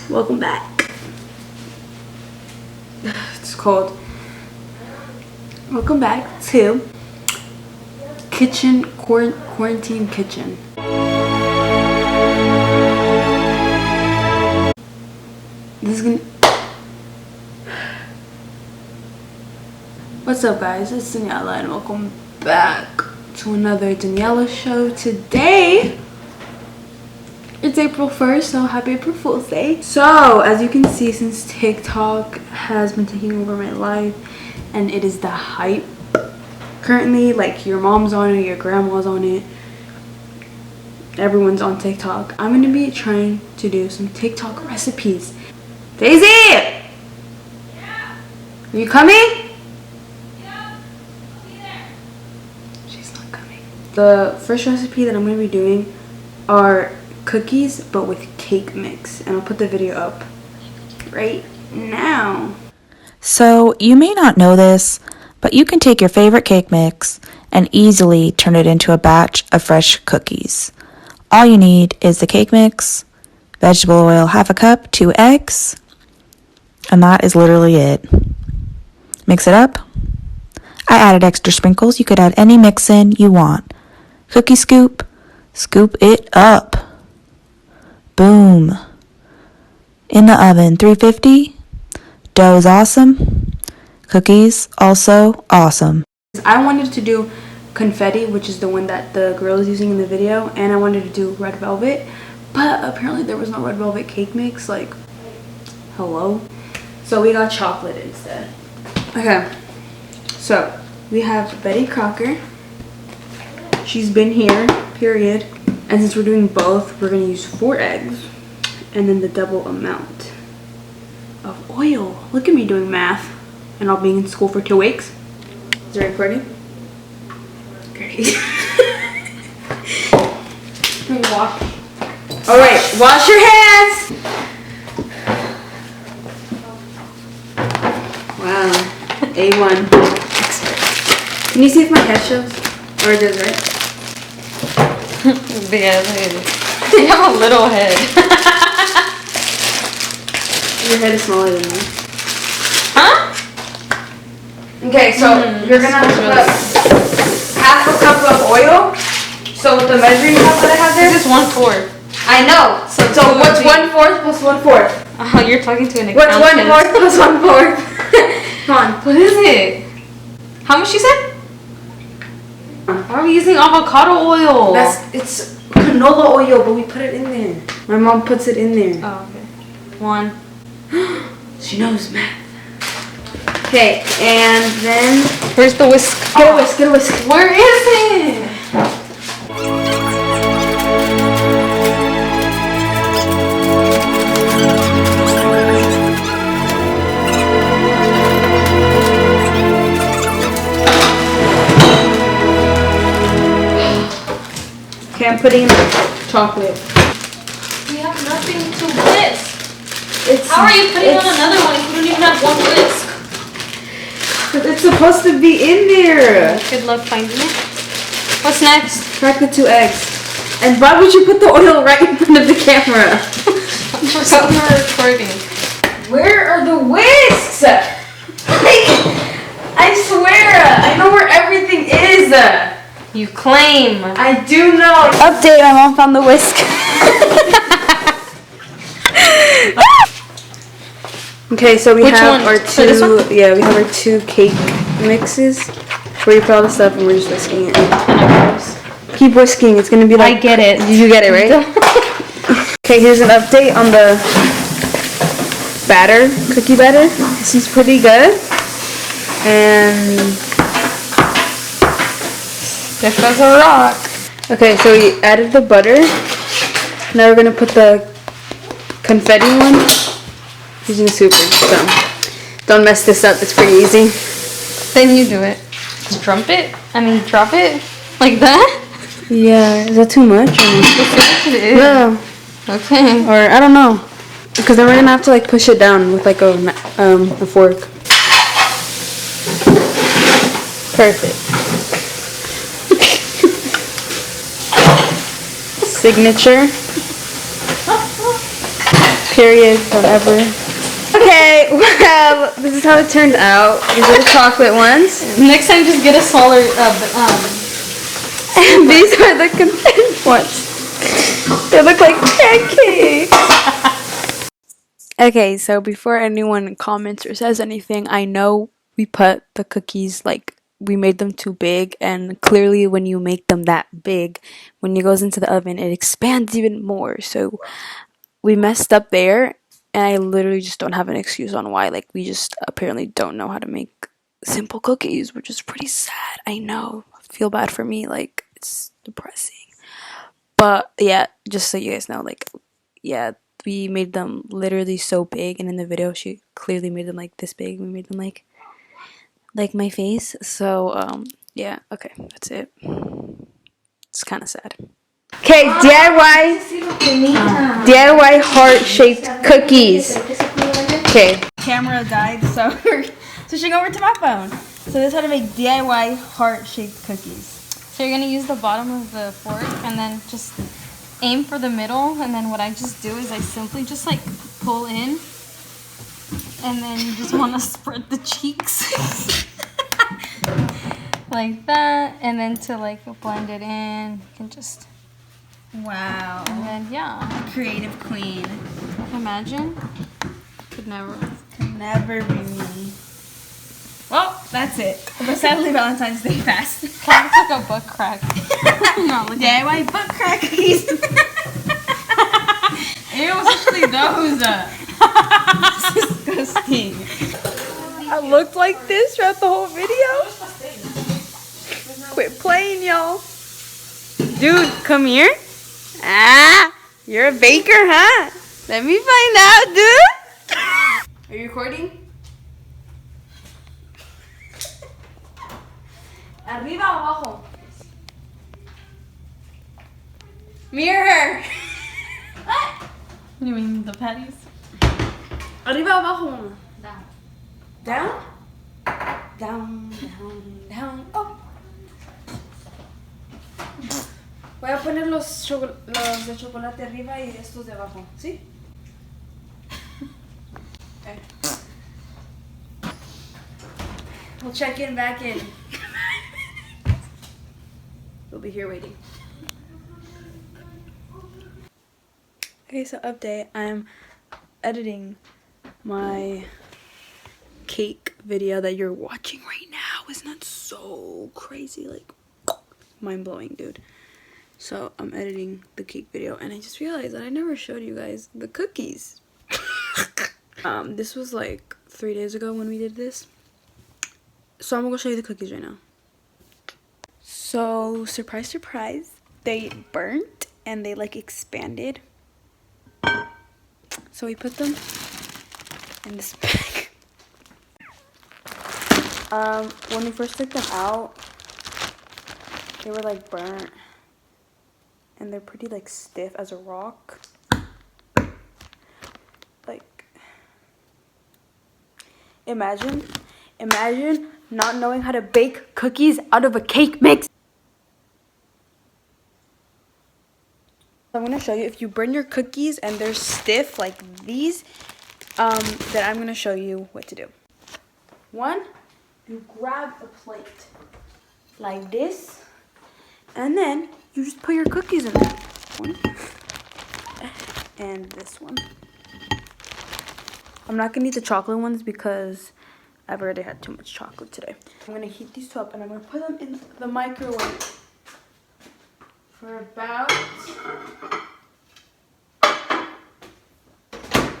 Welcome back. It's cold. Welcome back to quarantine kitchen. This is gonna... What's up, guys? It's Daniela and welcome back to another Daniela show. Today it's April 1st, so happy April Fool's Day. So as you can see, since TikTok has been taking over my life and it is the hype currently, like your mom's on it, your grandma's on it, everyone's on TikTok, I'm gonna be trying to do some TikTok recipes. Daisy! Yeah. Are you coming? Yeah, I'll be there. She's not coming. The first recipe that I'm gonna be doing are cookies but with cake mix, and I'll put the video up right now. So you may not know this, but you can take your favorite cake mix and easily turn it into a batch of fresh cookies. All you need is the cake mix, vegetable oil, half a cup, 2 eggs, and that is literally it. Mix it up. I added extra sprinkles. You could add any mix-in you want. Cookie scoop, scoop it up. Boom. In the oven, 350. Dough is awesome. Cookies also awesome. I wanted to do confetti, which is the one that the girl is using in the video, and I wanted to do red velvet, but apparently there was no red velvet cake mix. Like, hello? So we got chocolate instead. Okay, so we have Betty Crocker. She's been here, period. And since we're doing both, we're gonna use 4 eggs and then the double amount of oil. Look at me doing math and I'll be in school for 2 weeks. Is it recording? Great. Let me walk. All right, wash your hands. Wow, A1. Can you see if my head shows? Or it does, right? Big ass head. You have a little head. Your head is smaller than mine. Huh? Okay, so you're gonna put half a cup of oil. So with the measuring cup that I have there, This is 1/4. I know. So what's 1/4 plus 1/4? Oh, you're talking to an What's accountant. 1/4 plus 1/4? Come on. What is it? How much you said? Why are we using avocado oil? It's canola oil, but we put it in there. My mom puts it in there. Oh, okay. 1. She knows math. Okay, and then Where's the whisk? get a whisk, get a whisk. Where is it? Okay, I'm putting in the chocolate. We have nothing to whisk. How are you putting on another one if you don't even have 1 whisk? It's supposed to be in there. Good luck finding it. What's next? Crack the 2 eggs. And why would you put the oil right in front of the camera? So we're recording. Where are the whisks? I swear, I know where everything is. You claim. I do know. Update, my mom found the whisk. Okay, so we Which have one? our So this one? 2, yeah, we have our 2 cake mixes where you put all the stuff and we're just whisking it. Keep whisking, it's gonna be like... I get it. You get it, right? Okay, here's an update on the batter, cookie batter. This is pretty good. And... Stiff as a rock. okay, so we added the butter. Now we're gonna put the confetti one. Using the super, so don't mess this up. It's pretty easy. Then you do it. Drop it like that. Yeah, is that too much? It is. No, Okay. or I don't know, because then we're gonna have to like push it down with like a fork. Perfect. Signature. Period. Don't ever. Okay, well, this is how it turned out. These are the chocolate ones. Next time, just get a smaller. And these are the confetti ones. They look like pancakes. Okay, so before anyone comments or says anything, I know we put the cookies, like, we made them too big, and clearly when you make them that big, when it goes into the oven, it expands even more. So we messed up there, and I literally just don't have an excuse on why. Like, we just apparently don't know how to make simple cookies, which is pretty sad. I know. I feel bad for me. Like, it's depressing. But yeah, just so you guys know, like, yeah, we made them literally so big, and in the video she clearly made them like this big. We made them like my face. So yeah, okay, that's it. It's kind of sad. Okay, DIY heart-shaped cookies. Okay. Camera died, so we're switching over to my phone. So this is how to make DIY heart-shaped cookies. So you're gonna use the bottom of the fork and then just aim for the middle. And then what I just do is I simply just like pull in, and then you just want to spread the cheeks like that. And then to like blend it in, you can just. Wow. And then yeah. Creative queen. Imagine. Could never. Could never be me. Well, that's it. But sadly, Valentine's Day passed. Kind of like a butt crack. No, DIY butt crack cookies. It was actually those. Disgusting. I looked like this throughout the whole video. Quit playing, y'all. Dude, come here. Ah, you're a baker, huh? Let me find out, dude. Are you recording? Arriba o abajo? Mirror. What do you mean, the patties? Arriba o abajo? Down. Down? Down, down, down. Oh. Voy a poner los de chocolate arriba y estos de abajo, ¿sí? Okay. We'll check in back in. We'll be here waiting. Okay, so update. I'm editing my cake video that you're watching right now. Isn't that so crazy? Like, mind-blowing, dude. So I'm editing the cake video, and I just realized that I never showed you guys the cookies. This was like 3 days ago when we did this. So I'm gonna show you the cookies right now. So surprise, surprise, they burnt and they like expanded. So we put them in this bag. When we first took them out, they were like burnt. And they're pretty like stiff as a rock. Like, imagine not knowing how to bake cookies out of a cake mix. I'm gonna show you, if you burn your cookies and they're stiff like these, then I'm gonna show you what to do. One, you grab a plate like this, and then you just put your cookies in there. One. And this one. I'm not gonna eat the chocolate ones because I've already had too much chocolate today. I'm gonna heat these two up and I'm gonna put them in the microwave for about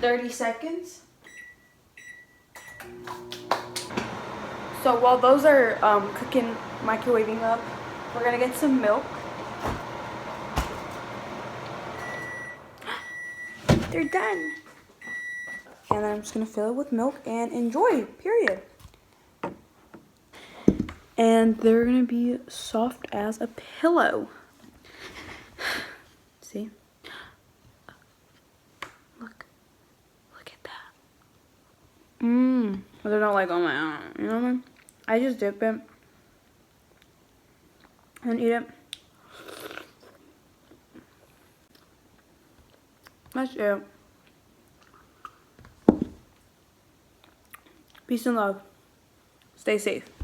30 seconds. So while those are cooking, microwaving up, we're gonna get some milk. They're done. And then I'm just gonna fill it with milk and enjoy, period. And they're gonna be soft as a pillow. See? Look at that. They're not like, oh my god, you know what I mean? I just dip it and eat it. That's it. Peace and love. Stay safe.